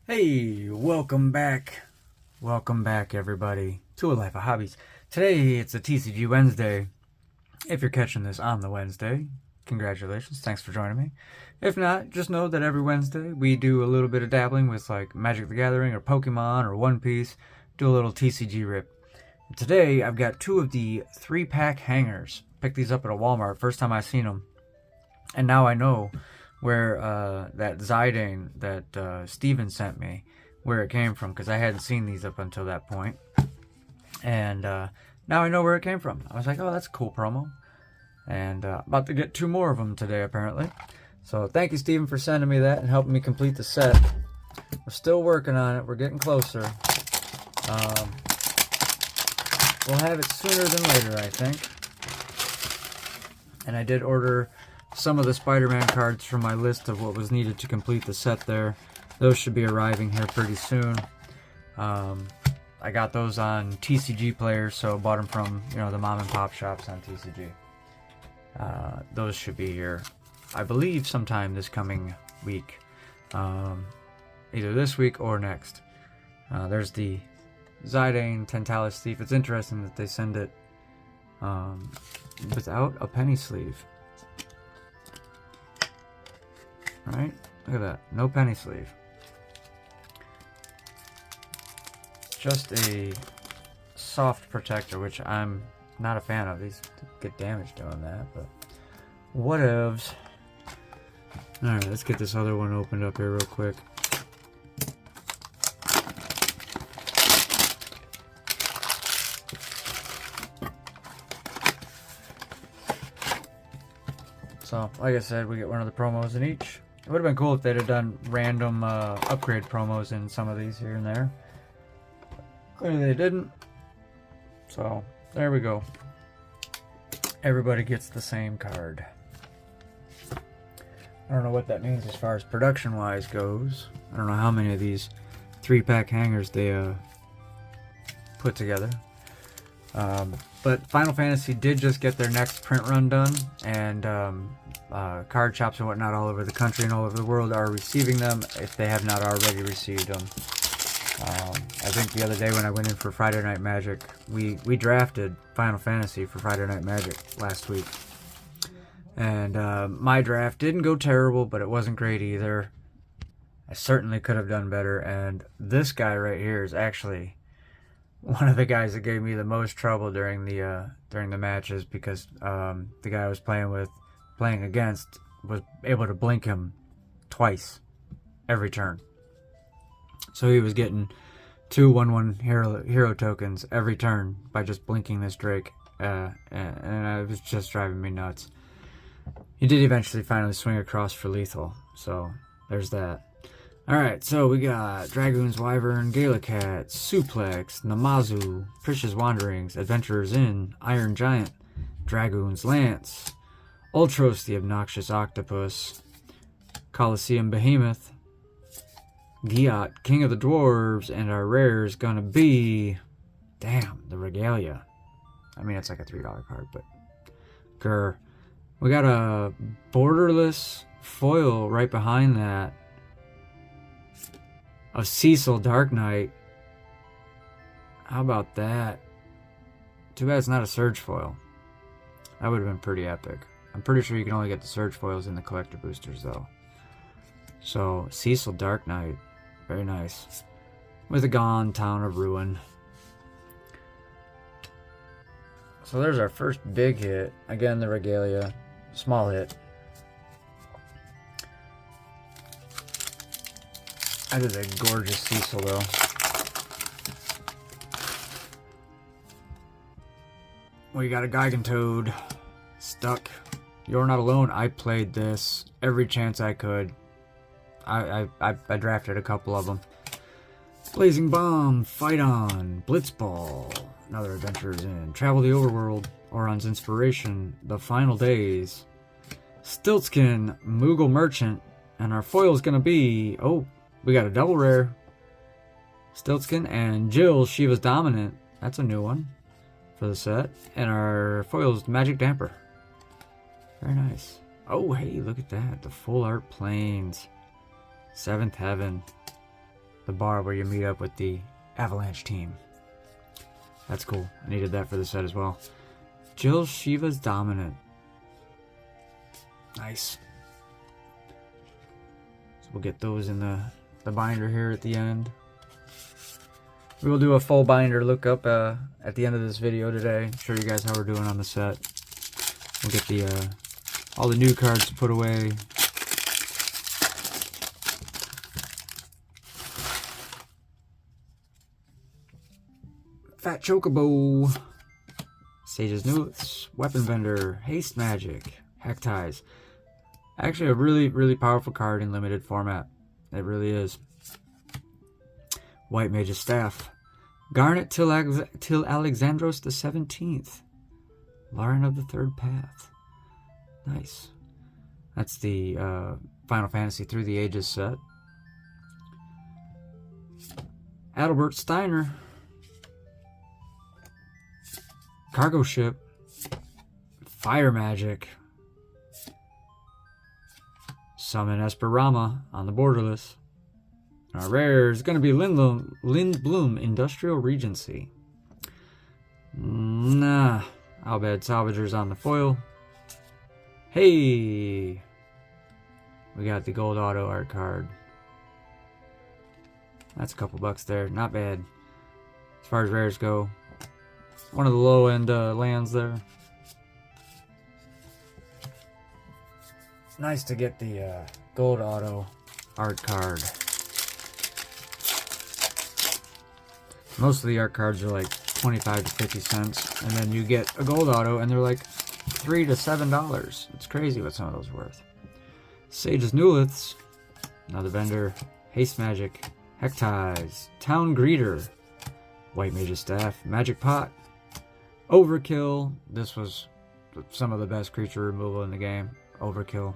Hey, welcome back. Welcome back, everybody, to A Life of Hobbies. Today, it's a TCG Wednesday. If you're catching this on the Wednesday, congratulations. Thanks for joining me. If not, just know that every Wednesday, we do a little bit of dabbling with, like, Magic the Gathering or Pokemon or One Piece. Do a little TCG rip. And today, I've got two of the 3-pack hangers. Picked these up at a Walmart. First time I've seen them. And now I know where that Zidane that Steven sent me, where it came from, because I hadn't seen these up until that point. And now I know where it came from. I was like, oh, that's a cool promo. And about to get 2 more of them today, apparently. So thank you, Steven, for sending me that and helping me complete the set. We're still working on it. We're getting closer. We'll have it sooner than later, I think. And I did order some of the Spider-Man cards from my list of what was needed to complete the set there. Those should be arriving here pretty soon. I got those on TCG players, so bought them from, the mom and pop shops on TCG. Those should be here, I believe, sometime this coming week. Either this week or next. There's the Zidane Tantalus Thief. It's interesting that they send it without a penny sleeve. Right? Look at that. No penny sleeve. Just a soft protector, which I'm not a fan of. These get damaged doing that, but whatevs. Alright, let's get this other one opened up here real quick. So, like I said, we get one of the promos in each. It would have been cool if they'd have done random upgrade promos in some of these here and there. Clearly they didn't. So, there we go. Everybody gets the same card. I don't know what that means as far as production-wise goes. I don't know how many of these 3-pack hangers they put together. But Final Fantasy did just get their next print run done, and card shops and whatnot all over the country and all over the world are receiving them if they have not already received them. I think the other day when I went in for Friday Night Magic, we drafted Final Fantasy for Friday Night Magic last week. And my draft didn't go terrible, but it wasn't great either. I certainly could have done better, and this guy right here is actually one of the guys that gave me the most trouble during the matches, because the guy I was playing against was able to blink him twice every turn. So he was getting 2 1/1 hero tokens every turn by just blinking this Drake, and it was just driving me nuts. He did eventually finally swing across for lethal, so there's that. Alright, so we got Dragoon's Wyvern, Galacat, Suplex, Namazu, Prisha's Wanderings, Adventurer's Inn, Iron Giant, Dragoon's Lance, Ultros the Obnoxious Octopus, Colosseum Behemoth, Giat, King of the Dwarves, and our rare is gonna be, damn, the Regalia. I mean, it's like a $3 card, but grr. We got a borderless foil right behind that of Cecil Dark Knight. How about that? Too bad it's not a Surge foil. That would have been pretty epic. I'm pretty sure you can only get the Surge foils in the collector boosters though. So, Cecil Dark Knight. Very nice. With a Gone Town of Ruin. So there's our first big hit. Again, the Regalia. Small hit. That is a gorgeous Cecil, though. We got a Gigantoad. Stuck. You're not alone. I played this every chance I could. I drafted a couple of them. Blazing Bomb, Fight On, Blitzball, another Adventurer's Inn, Travel the Overworld, Oron's Inspiration, The Final Days, Stiltskin, Moogle Merchant, and our foil is going to be, oh, we got a double rare, Stiltskin, and Jill, Shiva's Dominant. That's a new one for the set. And our foil is Magic Damper. Very nice. Oh, hey, look at that. The full art planes. Seventh Heaven. the bar where you meet up with the Avalanche team. That's cool. I needed that for the set as well. Jill Shiva's Dominant. Nice. So we'll get those in the binder here at the end. We will do a full binder lookup at the end of this video today. Show you guys how we're doing on the set. We'll get the all the new cards put away. Fat Chocobo, Sage's Newts, Weapon Vendor, Haste Magic, Heck Ties. Actually a really powerful card in limited format. It really is. White Mage's Staff, Garnet till Alexandros the 17th, Lauren of the Third Path. Nice. That's the Final Fantasy Through the Ages set. Adalbert Steiner, Cargo Ship, Fire Magic, Summon Esperama on the Borderless. Our rare is going to be Lindblom Industrial Regency. Nah, Albad Salvagers on the foil. Hey, we got the gold auto art card. That's a couple bucks there, not bad. As far as rares go, one of the low end lands there. Nice to get the gold auto art card. Most of the art cards are like 25 to 50 cents, and then you get a gold auto and they're like $3 to $7. It's crazy what some of those are worth. Sage's Newliths, another vendor, Haste Magic, Heck Ties, Town Greeter, White Mage's Staff, Magic Pot, Overkill. This was some of the best creature removal in the game. Overkill.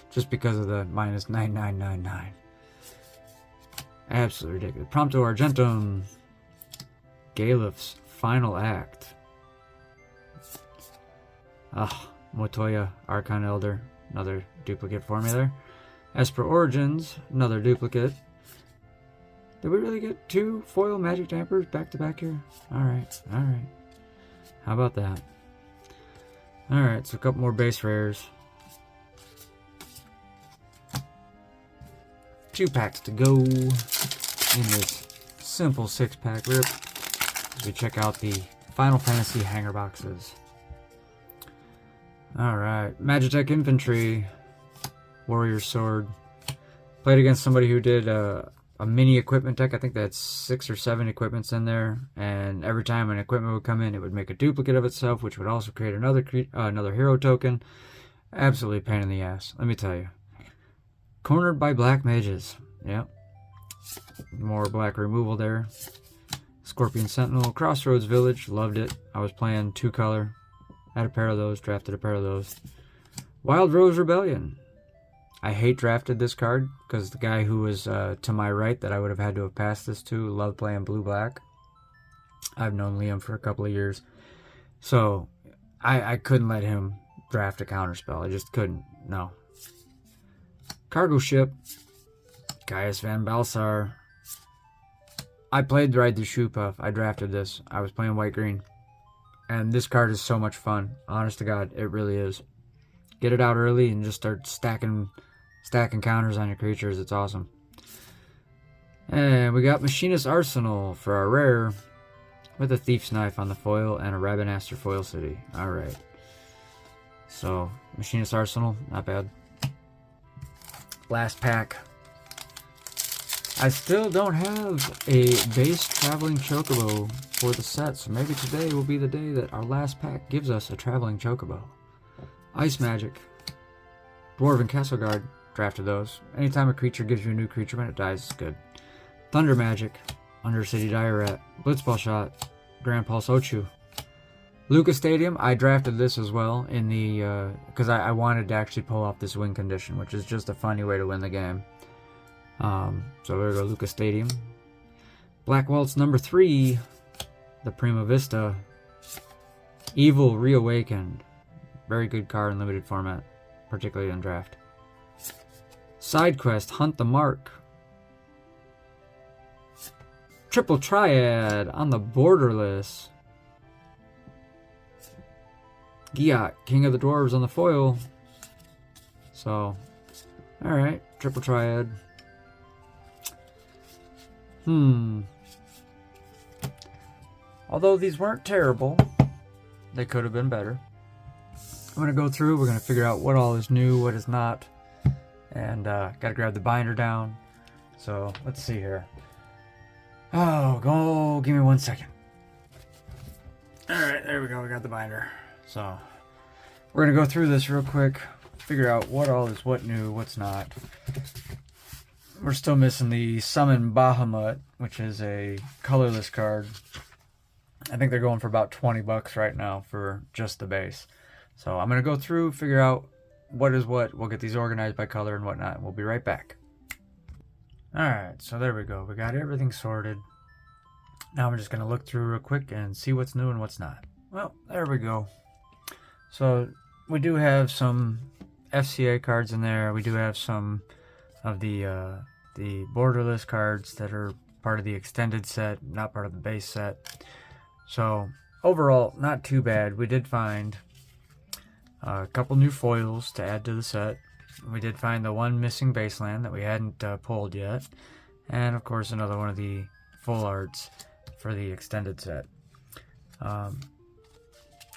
Just because of the minus 9999. Absolutely ridiculous. Prompto Argentum, Galef's Final Act. Motoya Archon Elder, another duplicate for me there. Esper Origins, another duplicate. Did we really get 2 foil Magic Dampers back to back here? Alright, alright. How about that? Alright, so a couple more base rares. 2 packs to go in this simple 6-pack rip as we check out the Final Fantasy hanger boxes. Alright, Magitech Infantry, Warrior Sword. Played against somebody who did a mini equipment deck. I think that's 6 or 7 equipments in there, and every time an equipment would come in, it would make a duplicate of itself, which would also create another hero token. Absolutely pain in the ass, let me tell you. Cornered by Black Mages. Yep. More black removal there. Scorpion Sentinel, Crossroads Village, loved it. I was playing 2-color. Had a pair of those, drafted a pair of those. Wild Rose Rebellion. I hate drafted this card because the guy who was to my right that I would have had to have passed this to loved playing blue-black. I've known Liam for a couple of years. So I couldn't let him draft a counterspell. I just couldn't. No. Cargo Ship, Gaius Van Balsar. I played Ride the Shoe Puff. I drafted this. I was playing white-green. And this card is so much fun. Honest to God, it really is. Get it out early and just start stacking counters on your creatures. It's awesome. And we got Machinist Arsenal for our rare with a Thief's Knife on the foil and a Rabinaster Foil City. Alright. So, Machinist Arsenal, not bad. Last pack. I still don't have a base Traveling Chocobo for the set, so maybe today will be the day that our last pack gives us a Traveling Chocobo. Ice Magic, Dwarven Castle Guard, drafted those. Anytime a creature gives you a new creature when it dies, it's good. Thunder Magic, Undercity Dire-Rat, Blitzball Shot, Grand Pulse Ochu. Lucas Stadium, I drafted this as well in the, because I wanted to actually pull off this win condition, which is just a funny way to win the game. So there we go, Lucas Stadium. Black Waltz number 3, the Prima Vista. Evil Reawakened. Very good card in limited format, particularly in draft. Side Quest, Hunt the Mark. Triple Triad on the borderless. Giat, King of the Dwarves on the foil. So, alright, Triple Triad. Although these weren't terrible, they could have been better. I'm going to go through, we're going to figure out what all is new, what is not. And got to grab the binder down. So, let's see here. Oh, give me 1 second. Alright, there we go, we got the binder. So, we're going to go through this real quick, figure out what all is what new, what's not. We're still missing the Summon Bahamut, which is a colorless card. I think they're going for about 20 bucks right now for just the base. So I'm going to go through, figure out what is what. We'll get these organized by color and whatnot. We'll be right back. Alright, so there we go. We got everything sorted. Now I'm just going to look through real quick and see what's new and what's not. Well, there we go. So we do have some FCA cards in there. We do have some of the borderless cards that are part of the extended set, not part of the base set. So overall, not too bad. We did find a couple new foils to add to the set. We did find the one missing base land that we hadn't pulled yet, and of course another one of the full arts for the extended set.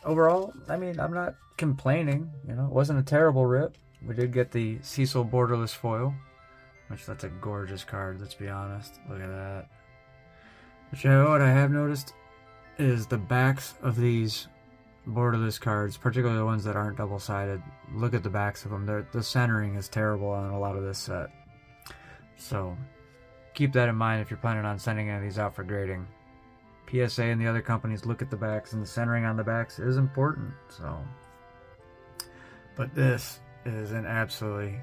Overall, I mean, I'm not complaining. You know, it wasn't a terrible rip. We did get the Cecil borderless foil, which that's a gorgeous card, let's be honest. Look at that. But you know what I have noticed is the backs of these borderless cards, particularly the ones that aren't double-sided. Look at the backs of them. The centering is terrible on a lot of this set. So keep that in mind if you're planning on sending any of these out for grading. PSA and the other companies look at the backs, and the centering on the backs is important. So, but this is an absolutely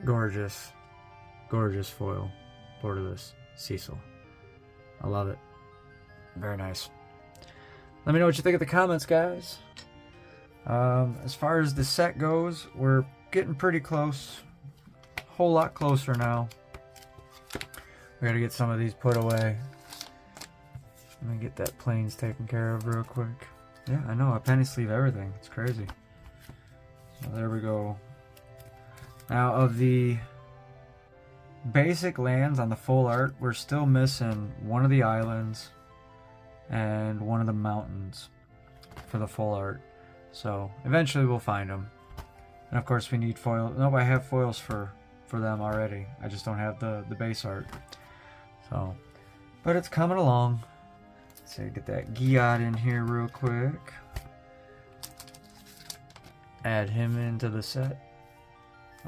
gorgeous foil borderless Cecil. I love it. Very nice. Let me know what you think in the comments, guys. As far as the set goes, we're getting pretty close. A whole lot closer now. We gotta get some of these put away. Let me get that planes taken care of real quick. Yeah, I know, I penny sleeve everything. It's crazy. So there we go. Now, of the basic lands on the full art, we're still missing one of the islands and one of the mountains for the full art. So eventually we'll find them. And of course we need foil. No, I have foils for them already. I just don't have the base art. So, but it's coming along. So get that Giat in here real quick. Add him into the set.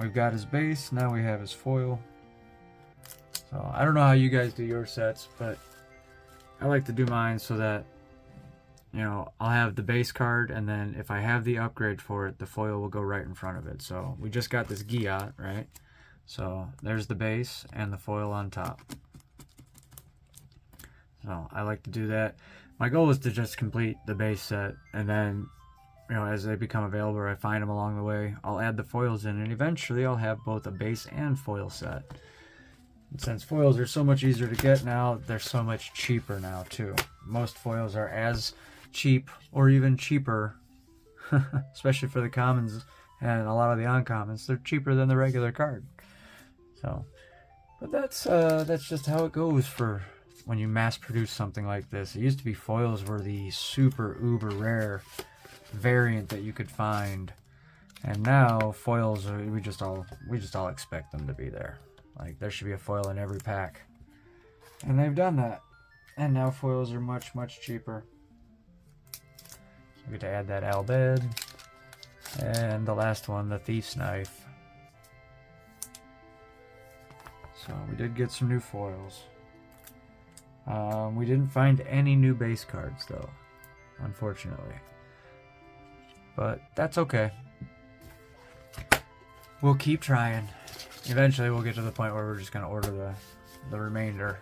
We've got his base, now we have his foil. So I don't know how you guys do your sets, but I like to do mine so that, you know, I'll have the base card, and then if I have the upgrade for it, the foil will go right in front of it. So we just got this Giat, right? So there's the base and the foil on top. So I like to do that. My goal is to just complete the base set, and then, you know, as they become available or I find them along the way, I'll add the foils in, and eventually I'll have both a base and foil set. And since foils are so much easier to get now, they're so much cheaper now too. Most foils are as cheap or even cheaper, especially for the commons and a lot of the uncommons. They're cheaper than the regular card. So, but that's just how it goes for when you mass produce something like this. It used to be foils were the super uber rare variant that you could find, and now foils are, we just all expect them to be there. Like, there should be a foil in every pack, and they've done that, and now foils are much cheaper. So we get to add that Albed, and the last one, the Thief's Knife. So we did get some new foils. We didn't find any new base cards though, unfortunately. But that's okay. We'll keep trying. Eventually we'll get to the point where we're just going to order the remainder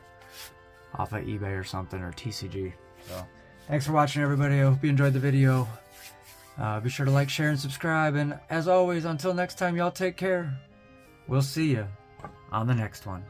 off of eBay or something, or TCG. So thanks for watching, everybody. I hope you enjoyed the video. Be sure to like, share, and subscribe. And as always, until next time, y'all take care. We'll see you on the next one.